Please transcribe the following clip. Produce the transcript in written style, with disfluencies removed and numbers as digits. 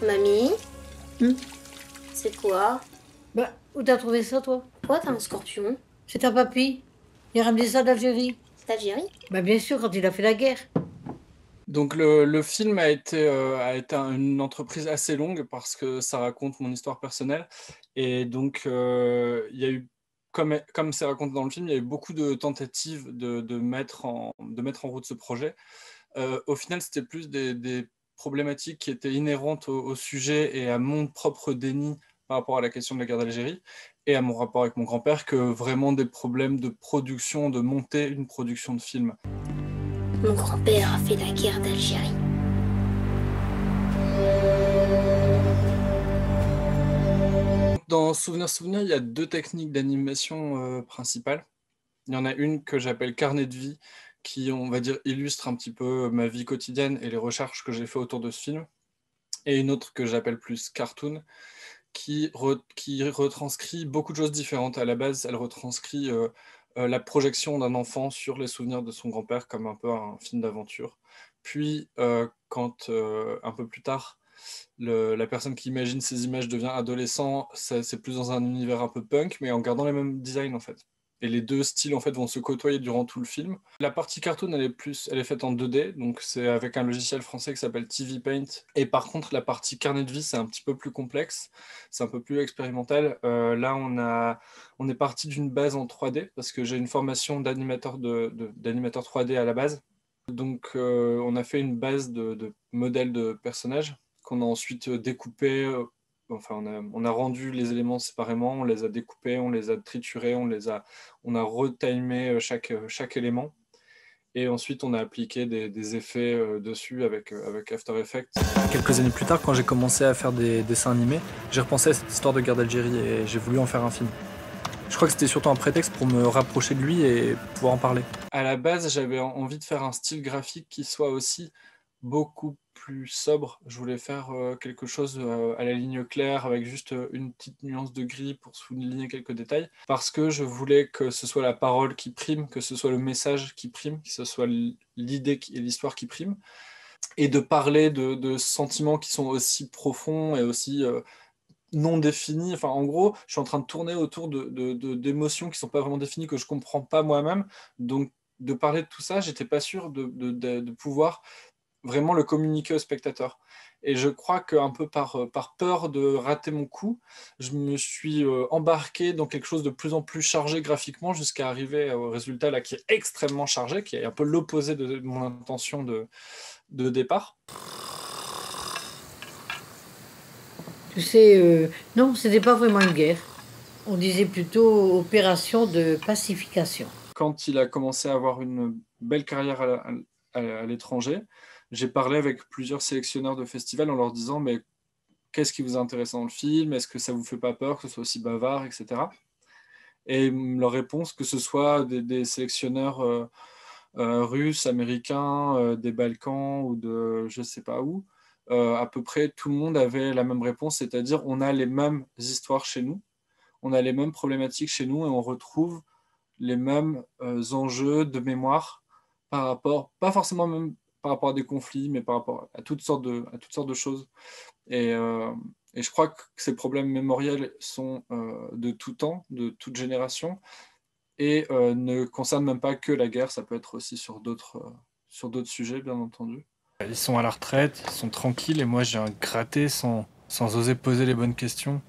Mamie, Hmm. c'est quoi? Bah, où t'as trouvé ça, toi? Pourquoi t'as un scorpion? C'est ta papy. Il a ramené ça d'Algérie. C'est Algérie? Bah, bien sûr, quand il a fait la guerre. Donc le film a été une entreprise assez longue parce que ça raconte mon histoire personnelle. Et donc il y a eu, comme c'est raconté dans le film, il y a eu beaucoup de tentatives de mettre en route ce projet. Au final, c'était plus des problématiques qui étaient inhérentes au sujet et à mon propre déni par rapport à la question de la guerre d'Algérie et à mon rapport avec mon grand-père que vraiment des problèmes de production, de monter une production de film. Mon grand-père a fait la guerre d'Algérie. Dans Souvenir Souvenir, il y a deux techniques d'animation principales. Il y en a une que j'appelle carnet de vie, qui, on va dire, illustre un petit peu ma vie quotidienne et les recherches que j'ai fait autour de ce film. Et une autre que j'appelle plus cartoon, qui retranscrit beaucoup de choses différentes. À la base, elle retranscrit la projection d'un enfant sur les souvenirs de son grand-père comme un peu un film d'aventure. Puis, quand un peu plus tard, la personne qui imagine ces images devient adolescent, c'est plus dans un univers un peu punk, mais en gardant les mêmes designs en fait. Et les deux styles en fait vont se côtoyer durant tout le film. La partie cartoon, elle est faite en 2D, donc c'est avec un logiciel français qui s'appelle TV Paint. Et par contre, la partie carnet de vie, c'est un petit peu plus complexe, c'est un peu plus expérimental. Là, on est parti d'une base en 3D parce que j'ai une formation d'animateur 3D à la base. Donc, on a fait une base de modèles de personnages qu'on a ensuite découpés. Enfin, on a rendu les éléments séparément, on les a découpés, on les a triturés, on a retimé chaque élément. Et ensuite, on a appliqué des effets dessus avec After Effects. Quelques années plus tard, quand j'ai commencé à faire des dessins animés, j'ai repensé à cette histoire de guerre d'Algérie et j'ai voulu en faire un film. Je crois que c'était surtout un prétexte pour me rapprocher de lui et pouvoir en parler. À la base, j'avais envie de faire un style graphique qui soit aussi beaucoup plus sobre. Je voulais faire quelque chose à la ligne claire avec juste une petite nuance de gris pour souligner quelques détails. Parce que je voulais que ce soit la parole qui prime, que ce soit le message qui prime, que ce soit l'idée et l'histoire qui prime. Et de parler de sentiments qui sont aussi profonds et aussi non définies. Enfin, en gros, je suis en train de tourner autour d'émotions qui sont pas vraiment définies, que je comprends pas moi-même. Donc, de parler de tout ça, j'étais pas sûr de pouvoir vraiment le communiquer au spectateur. Et je crois qu'un peu par peur de rater mon coup, je me suis embarqué dans quelque chose de plus en plus chargé graphiquement jusqu'à arriver au résultat là qui est extrêmement chargé, qui est un peu l'opposé de mon intention de départ. Tu sais, non, c'était pas vraiment une guerre. On disait plutôt opération de pacification. Quand il a commencé à avoir une belle carrière à l'étranger, j'ai parlé avec plusieurs sélectionneurs de festivals en leur disant mais qu'est-ce qui vous intéresse dans le film? Est-ce que ça vous fait pas peur que ce soit aussi bavard, etc. Et leur réponse, que ce soit des sélectionneurs russes, américains, des Balkans ou de je sais pas où, à peu près tout le monde avait la même réponse, c'est-à-dire on a les mêmes histoires chez nous, on a les mêmes problématiques chez nous et on retrouve les mêmes enjeux de mémoire par rapport, pas forcément même par rapport à des conflits, mais par rapport à toutes sortes de choses. Et, euh, et je crois que ces problèmes mémoriels sont de tout temps, de toute génération, et ne concernent même pas que la guerre, ça peut être aussi sur d'autres sujets, bien entendu. Ils sont à la retraite, ils sont tranquilles, et moi j'ai un gratté sans oser poser les bonnes questions.